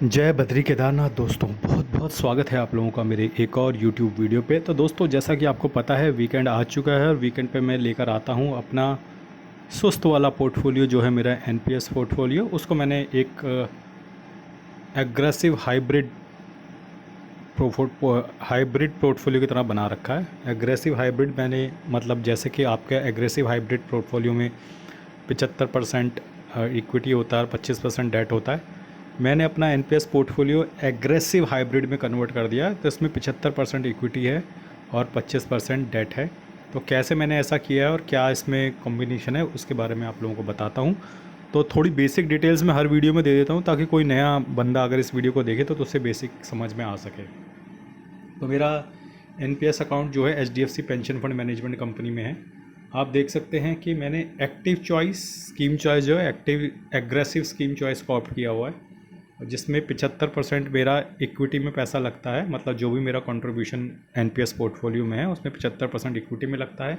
जय बद्री केदारनाथ दोस्तों, बहुत बहुत स्वागत है आप लोगों का मेरे एक और YouTube वीडियो पे। तो दोस्तों, जैसा कि आपको पता है, वीकेंड आ चुका है और वीकेंड पे मैं लेकर आता हूँ अपना सुस्त वाला पोर्टफोलियो जो है मेरा एनपीएस पोर्टफोलियो। उसको मैंने एक एग्रेसिव हाइब्रिड पोर्टफोलियो की तरह बना रखा है। एग्रेसिव हाइब्रिड मैंने मतलब जैसे कि आपके एग्रेसिव हाइब्रिड पोर्टफोलियो में 75% इक्विटी होता है और 25% डेट होता है। मैंने अपना एनपीएस पोर्टफोलियो एग्रेसिव हाइब्रिड में कन्वर्ट कर दिया, तो इसमें 75% इक्विटी है और 25% डेट है। तो कैसे मैंने ऐसा किया है और क्या इसमें कॉम्बिनेशन है, उसके बारे में आप लोगों को बताता हूँ। तो थोड़ी बेसिक डिटेल्स मैं हर वीडियो में दे देता हूँ, ताकि कोई नया बंदा अगर इस वीडियो को देखे तो उससे बेसिक समझ में आ सके। तो मेरा एनपीएस अकाउंट जो है HDFC pension fund management company में है। आप देख सकते हैं कि मैंने एक्टिव चॉइस स्कीम चॉइस जो है एक्टिव एग्रेसिव स्कीम चॉइस को ऑप्ट किया हुआ है, जिसमें 75% मेरा इक्विटी में पैसा लगता है। मतलब जो भी मेरा कंट्रीब्यूशन एनपीएस पोर्टफोलियो में है उसमें 75% इक्विटी में लगता है,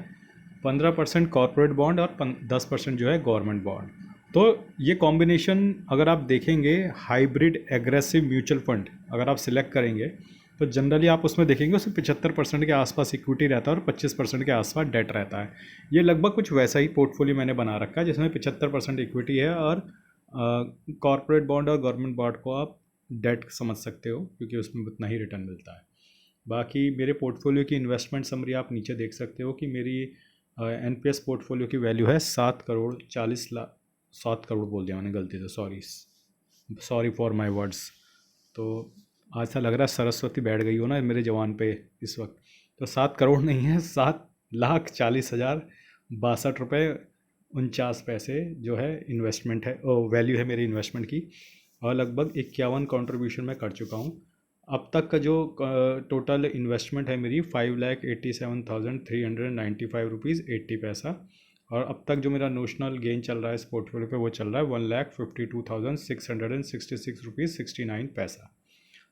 15% कॉर्पोरेट बॉन्ड और 10% जो है गवर्नमेंट बॉन्ड। तो ये कॉम्बिनेशन अगर आप देखेंगे, हाइब्रिड एग्रेसिव म्यूचुअल फंड अगर आप सिलेक्ट करेंगे तो जनरली आप उसमें देखेंगे उसमें 75% के आसपास इक्विटी रहता है और 25% के आसपास डेट रहता है। ये लगभग कुछ वैसा ही पोर्टफोलियो मैंने बना रखा है, जिसमें 75% इक्विटी है और कॉर्पोरेट बॉन्ड और गवर्नमेंट बॉन्ड को आप डेट समझ सकते हो, क्योंकि उसमें उतना ही रिटर्न मिलता है। बाकी मेरे पोर्टफोलियो की इन्वेस्टमेंट समरी आप नीचे देख सकते हो कि मेरी एनपीएस पोर्टफोलियो की वैल्यू है 7 करोड़ 40 लाख। 7 करोड़ बोल दिया मैंने गलती से, सॉरी फॉर माय वर्ड्स। तो आज सा लग रहा है सरस्वती बैठ गई हो ना मेरे जवान पे इस वक्त। तो 7 करोड़ नहीं है, 7,40,62 रुपये 49 पैसे जो है इन्वेस्टमेंट है, वैल्यू है मेरी इन्वेस्टमेंट की। और लगभग 51 कंट्रीब्यूशन मैं कर चुका हूँ। अब तक का जो टोटल इन्वेस्टमेंट है मेरी 5,87,395 रुपीज़ 80 पैसा। और अब तक जो मेरा नोशनल गेन चल रहा है इस पोर्टफोलियो पे वो चल रहा है 1,52,666 रुपीज़ 69 पैसा।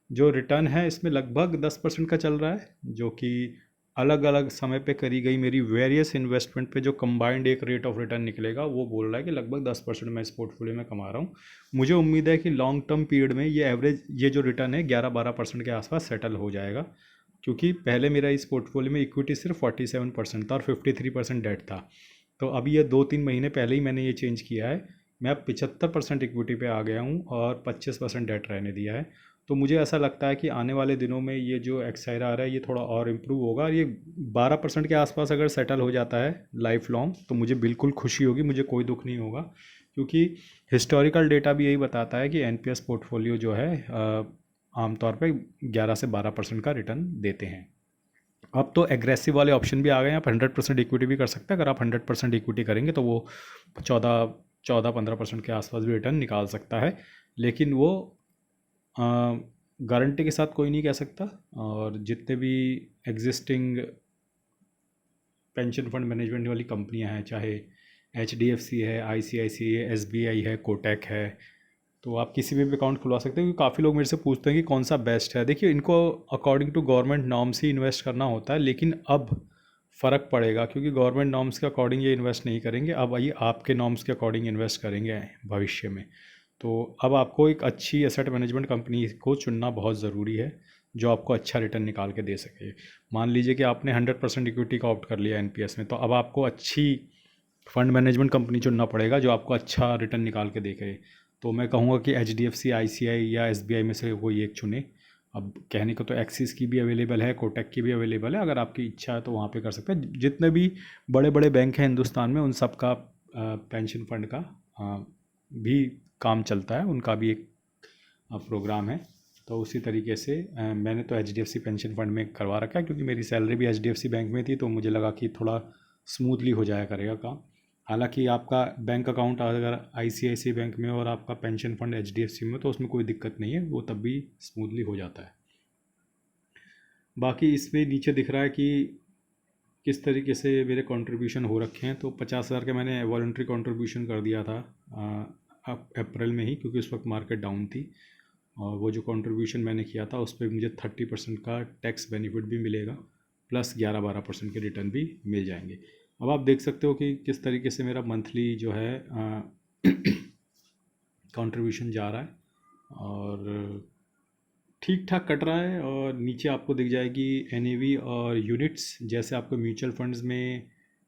जो रिटर्न है इसमें लगभग 10% का चल रहा है, जो कि अलग अलग समय पे करी गई मेरी वेरियस इन्वेस्टमेंट पे जो कंबाइंड एक रेट ऑफ रिटर्न निकलेगा वो बोल रहा है कि लगभग 10% मैं इस पोर्टफोलियो में कमा रहा हूँ। मुझे उम्मीद है कि लॉन्ग टर्म पीरियड में ये एवरेज ये जो रिटर्न है 11-12% के आसपास सेटल हो जाएगा, क्योंकि पहले मेरा इस पोर्टफोलियो में इक्विटी सिर्फ 47% था और 53% डेट था। तो अभी ये 2-3 महीने पहले ही मैंने ये चेंज किया है। मैं अब 75% इक्विटी पे आ गया हूँ और 25% डेट रहने दिया है। तो मुझे ऐसा लगता है कि आने वाले दिनों में ये जो एक्साइर आ रहा है ये थोड़ा और इम्प्रूव होगा, और ये 12% के आसपास अगर सेटल हो जाता है लाइफ लॉन्ग तो मुझे बिल्कुल खुशी होगी, मुझे कोई दुख नहीं होगा। क्योंकि हिस्टोरिकल डेटा भी यही बताता है कि एनपीएस पोर्टफोलियो जो है आमतौर पे 11 से 12% का रिटर्न देते हैं। अब तो एग्रेसिव वाले ऑप्शन भी आ गए हैं, आप 100% इक्विटी भी कर सकते हैं। अगर आप 100% इक्विटी करेंगे तो वो 14-15% के आसपास भी रिटर्न निकाल सकता है, लेकिन वो गारंटी के साथ कोई नहीं कह सकता। और जितने भी एग्जिस्टिंग पेंशन फंड मैनेजमेंट वाली कंपनियां हैं, चाहे एचडीएफसी है, आईसीआईसी है, एसबीआई है, कोटक है, तो आप किसी भी अकाउंट खुलवा सकते हैं। क्योंकि काफ़ी लोग मेरे से पूछते हैं कि कौन सा बेस्ट है। देखिए, इनको अकॉर्डिंग टू गवर्नमेंट नॉर्म्स ही इन्वेस्ट करना होता है, लेकिन अब फ़र्क पड़ेगा क्योंकि गवर्नमेंट नॉर्म्स के अकॉर्डिंग ये इन्वेस्ट नहीं करेंगे। अब ये आपके नॉर्म्स के अकॉर्डिंग इन्वेस्ट करेंगे भविष्य में। तो अब आपको एक अच्छी एसेट मैनेजमेंट कंपनी को चुनना बहुत ज़रूरी है, जो आपको अच्छा रिटर्न निकाल के दे सके। मान लीजिए कि आपने 100% इक्विटी का ऑप्ट कर लिया एनपीएस में, तो अब आपको अच्छी फंड मैनेजमेंट कंपनी चुनना पड़ेगा जो आपको अच्छा रिटर्न निकाल के देखे। तो मैं कहूँगा कि एच डी एफ सी, आई सी आई या एस बी आई में से कोई एक चुने। अब कहने को तो एक्सिस की भी अवेलेबल है, कोटक की भी अवेलेबल है, अगर आपकी इच्छा है तो वहाँ पे कर सकते हैं। जितने भी बड़े बड़े बैंक हैं हिंदुस्तान में, उन सब का पेंशन फंड का भी काम चलता है, उनका भी एक प्रोग्राम है। तो उसी तरीके से मैंने तो H D F C pension fund में करवा रखा है, क्योंकि मेरी सैलरी भी H D F C bank में थी, तो मुझे लगा कि थोड़ा स्मूथली हो जाया करेगा काम। हालांकि आपका बैंक अकाउंट अगर आईसीआईसीआई बैंक में और आपका पेंशन फंड एचडीएफसी में, तो उसमें कोई दिक्कत नहीं है, वो तब भी स्मूथली हो जाता है। बाकी इसमें नीचे दिख रहा है कि किस तरीके से मेरे कंट्रीब्यूशन हो रखे हैं। तो 50,000 के मैंने वॉलंटरी कंट्रीब्यूशन कर दिया था अप्रैल में ही, क्योंकि उस वक्त मार्केट डाउन थी। और वो जो कंट्रीब्यूशन मैंने किया था उस पर मुझे 30% का टैक्स बेनिफिट भी मिलेगा, प्लस 11-12% के रिटर्न भी मिल जाएंगे। अब आप देख सकते हो कि किस तरीके से मेरा मंथली जो है कंट्रीब्यूशन जा रहा है। और ठीक ठाक कट रहा है। और नीचे आपको दिख जाएगी एनएवी और यूनिट्स, जैसे आपको म्यूचुअल फंड्स में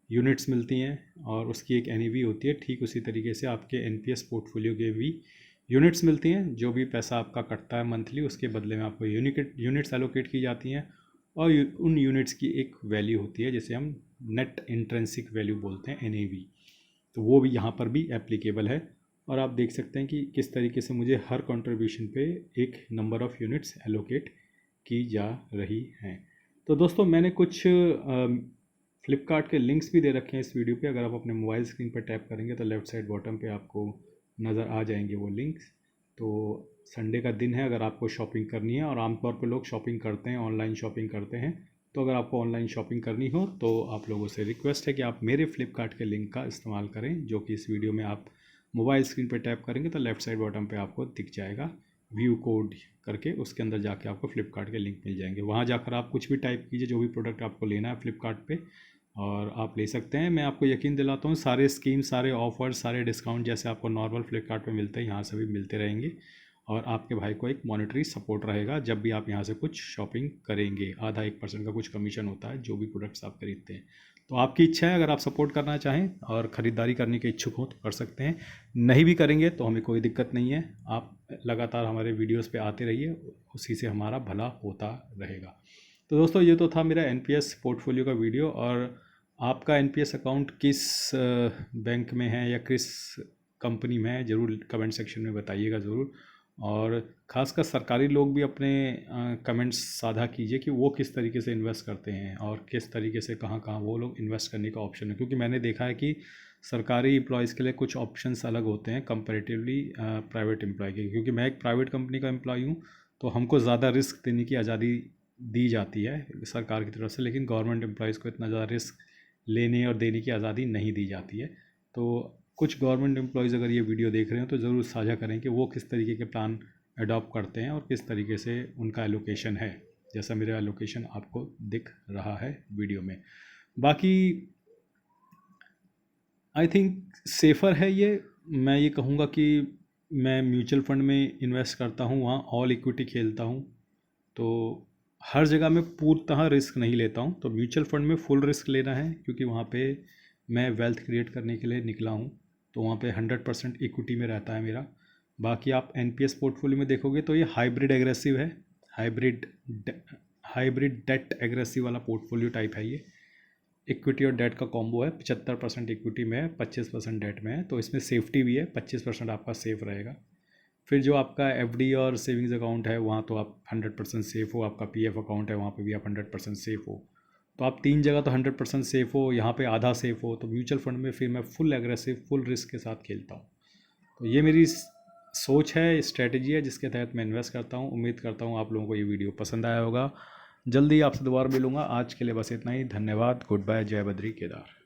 यूनिट्स मिलती हैं और उसकी एक एनएवी होती है, ठीक उसी तरीके से आपके एनपीएस पोर्टफोलियो के भी यूनिट्स मिलती हैं। जो भी पैसा आपका कटता है मंथली, उसके बदले में आपको यूनिट्स एलोकेट की जाती हैं और उन यूनिट्स की एक वैल्यू होती है जिसे हम नेट इंट्रिंसिक वैल्यू बोलते हैं, एनएवी। तो वो भी यहाँ पर भी एप्लीकेबल है। और आप देख सकते हैं कि किस तरीके से मुझे हर कंट्रीब्यूशन पे एक नंबर ऑफ़ यूनिट्स एलोकेट की जा रही हैं। तो दोस्तों, मैंने कुछ फ्लिपकार्ट के लिंक्स भी दे रखे हैं इस वीडियो पे। अगर आप अपने मोबाइल स्क्रीन पर टैप करेंगे तो लेफ़्ट साइड बॉटम पे आपको नज़र आ जाएंगे वो लिंक्स। तो संडे का दिन है, अगर आपको शॉपिंग करनी है, और आमतौर पर लोग शॉपिंग करते हैं, ऑनलाइन शॉपिंग करते हैं, तो अगर आपको ऑनलाइन शॉपिंग करनी हो तो आप लोगों से रिक्वेस्ट है कि आप मेरे फ्लिपकार्ट के लिंक का इस्तेमाल करें, जो कि इस वीडियो में आप मोबाइल स्क्रीन पर टैप करेंगे तो लेफ़्ट साइड बॉटम पे आपको दिख जाएगा व्यू कोड करके, उसके अंदर जाके आपको फ्लिपकार्ट के लिंक मिल जाएंगे। वहाँ जाकर आप कुछ भी टाइप कीजिए, जो भी प्रोडक्ट आपको लेना है फ्लिपकार्ट पे, और आप ले सकते हैं। मैं आपको यकीन दिलाता हूँ, सारे स्कीम, सारे ऑफर, सारे डिस्काउंट जैसे आपको नॉर्मल फ्लिपकार्ट पे मिलते हैं, यहाँ से भी मिलते रहेंगे। और आपके भाई को एक मॉनेटरी सपोर्ट रहेगा जब भी आप यहाँ से कुछ शॉपिंग करेंगे। आधा 1% का कुछ कमीशन होता है जो भी प्रोडक्ट्स आप खरीदते हैं। तो आपकी इच्छा है, अगर आप सपोर्ट करना चाहें और ख़रीदारी करने के इच्छुक हो तो कर सकते हैं। नहीं भी करेंगे तो हमें कोई दिक्कत नहीं है। आप लगातार हमारे वीडियोस पे आते रहिए, उसी से हमारा भला होता रहेगा। तो दोस्तों, ये तो था मेरा एनपीएस पोर्टफोलियो का वीडियो। और आपका एनपीएस अकाउंट किस बैंक में है या किस कंपनी में है, ज़रूर कमेंट सेक्शन में बताइएगा ज़रूर। और ख़ासकर सरकारी लोग भी अपने कमेंट्स साझा कीजिए कि वो किस तरीके से इन्वेस्ट करते हैं और किस तरीके से कहाँ कहाँ वो लोग इन्वेस्ट करने का ऑप्शन है। क्योंकि मैंने देखा है कि सरकारी एम्प्लॉयज़ के लिए कुछ ऑप्शंस अलग होते हैं कंपैरेटिवली प्राइवेट एम्प्लॉय के। क्योंकि मैं एक प्राइवेट कंपनी का एम्प्लॉय हूँ, तो हमको ज़्यादा रिस्क देने की आज़ादी दी जाती है सरकार की तरफ से, लेकिन गवर्नमेंट एम्प्लॉयज़ को इतना ज़्यादा रिस्क लेने और देने की आज़ादी नहीं दी जाती है। तो कुछ गवर्नमेंट एम्प्लॉयज़ अगर ये वीडियो देख रहे हो तो ज़रूर साझा करें कि वो किस तरीके के प्लान अडॉप्ट करते हैं और किस तरीके से उनका एलोकेशन है, जैसा मेरा एलोकेशन आपको दिख रहा है वीडियो में। बाकी आई थिंक सेफ़र है ये। मैं ये कहूँगा कि मैं म्यूचुअल फंड में इन्वेस्ट करता हूँ, वहाँ ऑल इक्विटी खेलता हूँ, तो हर जगह मैं पूर्णतः रिस्क नहीं लेता हूँ। तो म्यूचुअल फंड में फुल रिस्क लेना है, क्योंकि वहाँ पे मैं वेल्थ क्रिएट करने के लिए निकला हूँ, तो वहाँ पे 100% इक्विटी में रहता है मेरा। बाकी आप एनपीएस पोर्टफोलियो में देखोगे तो ये हाइब्रिड एग्रेसिव है, हाइब्रिड डेट एग्रेसिव वाला पोर्टफोलियो टाइप है ये। इक्विटी और डेट का कॉम्बो है, 75% इक्विटी में है, 25% डेट में है, तो इसमें सेफ्टी भी है, 25% आपका सेफ रहेगा। फिर जो आपका एफडी और सेविंग्स अकाउंट है, वहाँ तो आप 100% सेफ़ हो। आपका पीएफ अकाउंट है, वहाँ पे भी आप 100% सेफ़ हो। तो आप 3 जगह तो 100% सेफ़ हो, यहाँ पे आधा सेफ़ हो। तो म्यूचुअल फंड में फिर मैं फुल एग्रेसिव, फुल रिस्क के साथ खेलता हूँ। तो ये मेरी सोच है, स्ट्रैटेजी है, जिसके तहत मैं इन्वेस्ट करता हूँ। उम्मीद करता हूँ आप लोगों को ये वीडियो पसंद आया होगा। जल्दी आपसे दोबारा मिलूँगा। आज के लिए बस इतना ही। धन्यवाद। Good bye. जय बद्री केदार।